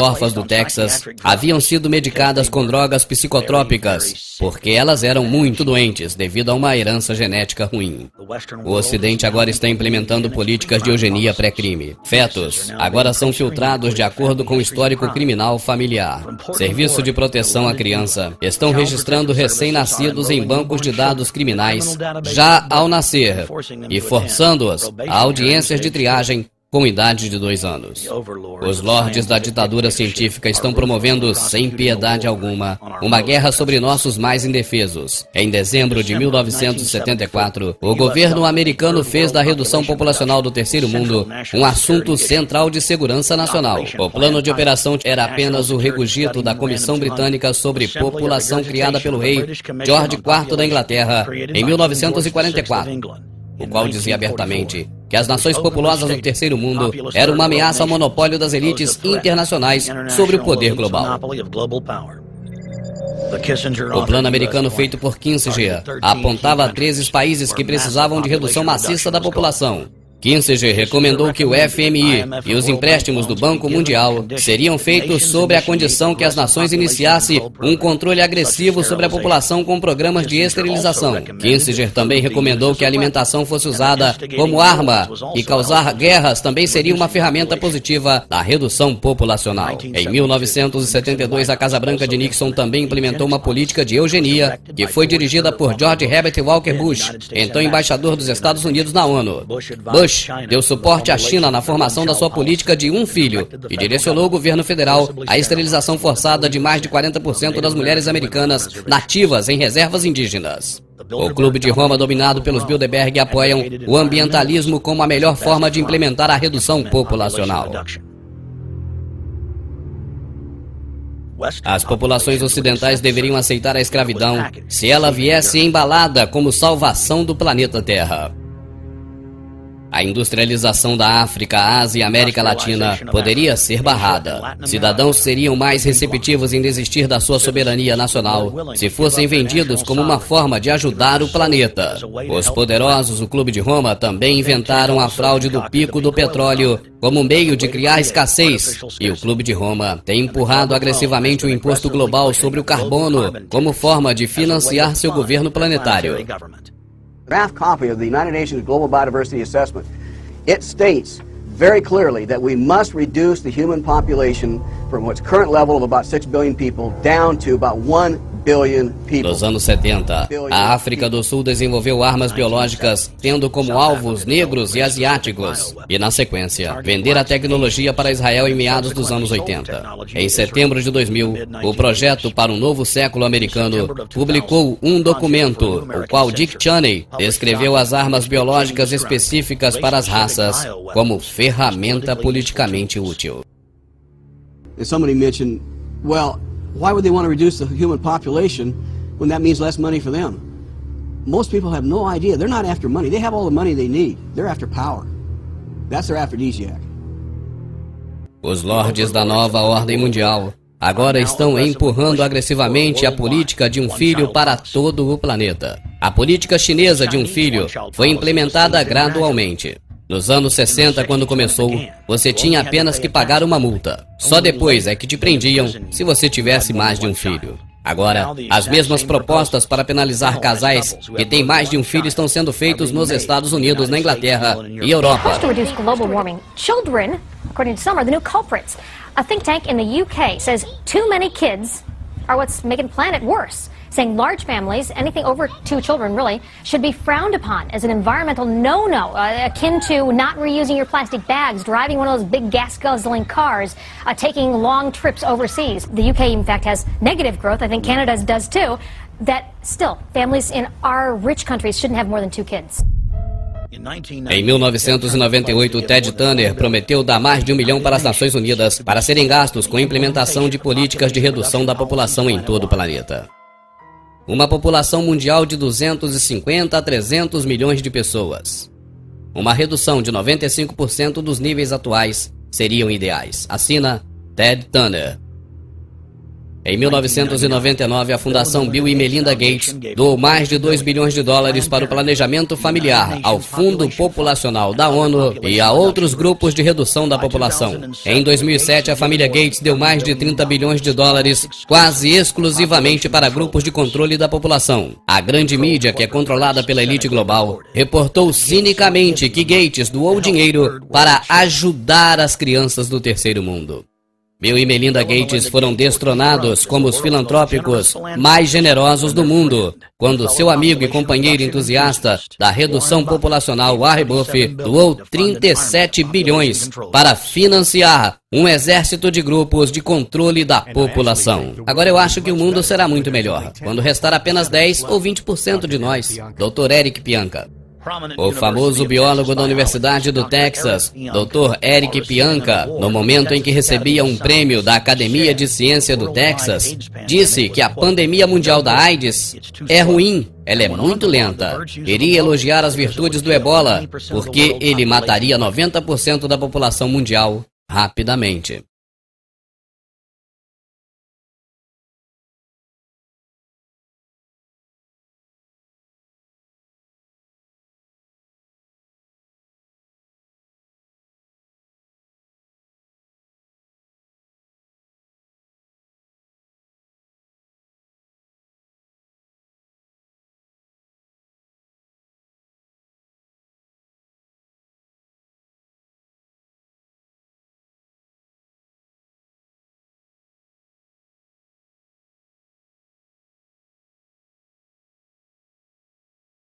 órfãs do Texas haviam sido medicadas com drogas psicotrópicas, porque elas eram muito doentes devido a uma herança genética ruim. O Ocidente agora está implementando políticas de eugenia pré-crime. Fetos agora são filtrados de acordo com o histórico criminal familiar. Serviço de proteção à criança estão registrando recém-nascidos em bancos de dados criminais já ao nascer e forçando-os a audiências de triagem com idade de 2 anos. Os lordes da ditadura científica estão promovendo, sem piedade alguma, uma guerra sobre nossos mais indefesos. Em dezembro de 1974, o governo americano fez da redução populacional do Terceiro Mundo um assunto central de segurança nacional. O plano de operação era apenas o regurgito da Comissão Britânica sobre População criada pelo rei George IV da Inglaterra em 1944. O qual dizia abertamente que as nações populosas do Terceiro Mundo eram uma ameaça ao monopólio das elites internacionais sobre o poder global. O plano americano feito por Kissinger apontava 13 países que precisavam de redução maciça da população. Kissinger recomendou que o FMI e os empréstimos do Banco Mundial seriam feitos sob a condição que as nações iniciassem um controle agressivo sobre a população com programas de esterilização. Kissinger também recomendou que a alimentação fosse usada como arma e causar guerras também seria uma ferramenta positiva da redução populacional. Em 1972, a Casa Branca de Nixon também implementou uma política de eugenia que foi dirigida por George Herbert Walker Bush, então embaixador dos Estados Unidos na ONU. Bush deu suporte à China na formação da sua política de um filho e direcionou o governo federal à esterilização forçada de mais de 40% das mulheres americanas nativas em reservas indígenas. O Clube de Roma, dominado pelos Bilderberg, apoiam o ambientalismo como a melhor forma de implementar a redução populacional. As populações ocidentais deveriam aceitar a escravidão se ela viesse embalada como salvação do planeta Terra. A industrialização da África, Ásia e América Latina poderia ser barrada. Cidadãos seriam mais receptivos em desistir da sua soberania nacional se fossem vendidos como uma forma de ajudar o planeta. Os poderosos, o Clube de Roma, também inventaram a fraude do pico do petróleo como meio de criar escassez. E o Clube de Roma tem empurrado agressivamente o imposto global sobre o carbono como forma de financiar seu governo planetário. Draft copy of the United Nations Global Biodiversity Assessment, it states very clearly that we must reduce the human population from its current level of about 6 billion people down to about 1 billion people. Nos anos 70, a África do Sul desenvolveu armas biológicas tendo como alvos negros e asiáticos e, na sequência, vender a tecnologia para Israel em meados dos anos 80. Em setembro de 2000, o Projeto para um Novo Século Americano publicou um documento, o qual Dick Cheney descreveu as armas biológicas específicas para as raças como ferramenta politicamente útil. And somebody mentioned, well, why would they want to reduce the human population when that means less money for them? Most people have no idea. They're not after money. They have all the money they need. They're after power. That's their aphrodisiac. Os lordes da nova ordem mundial agora estão empurrando agressivamente a política de um filho para todo o planeta. A política chinesa de um filho foi implementada gradualmente. Nos anos 60, quando começou, você tinha apenas que pagar uma multa. Só depois é que te prendiam se você tivesse mais de um filho. Agora, as mesmas propostas para penalizar casais que têm mais de um filho estão sendo feitos nos Estados Unidos, na Inglaterra e Europa. A think tank in the UK says too many kids are what's making the planet worse, saying large families, anything over 2 children really, should be frowned upon as an environmental no-no, akin to not reusing your plastic bags, driving one of those big gas-guzzling cars, taking long trips overseas. The UK, in fact, has negative growth. I think Canada does too. That still, families in our rich countries shouldn't have more than 2 kids. Em 1998, Ted Turner prometeu dar mais de 1 milhão para as Nações Unidas para serem gastos com a implementação de políticas de redução da população em todo o planeta. Uma população mundial de 250 a 300 milhões de pessoas. Uma redução de 95% dos níveis atuais seriam ideais. Assina Ted Turner. Em 1999, a Fundação Bill e Melinda Gates doou mais de 2 bilhões de dólares para o planejamento familiar, ao Fundo Populacional da ONU e a outros grupos de redução da população. Em 2007, a família Gates deu mais de 30 bilhões de dólares, quase exclusivamente para grupos de controle da população. A grande mídia, que é controlada pela elite global, reportou cinicamente que Gates doou dinheiro para ajudar as crianças do terceiro mundo. Bill e Melinda Gates foram destronados como os filantrópicos mais generosos do mundo, quando seu amigo e companheiro entusiasta da redução populacional, Warren Buffett, doou 37 bilhões para financiar um exército de grupos de controle da população. Agora eu acho que o mundo será muito melhor, quando restar apenas 10 ou 20% de nós. Dr. Eric Pianka. O famoso biólogo da Universidade do Texas, Dr. Eric Pianka, no momento em que recebia um prêmio da Academia de Ciência do Texas, disse que a pandemia mundial da AIDS é ruim, ela é muito lenta. Queria elogiar as virtudes do Ebola, porque ele mataria 90% da população mundial rapidamente.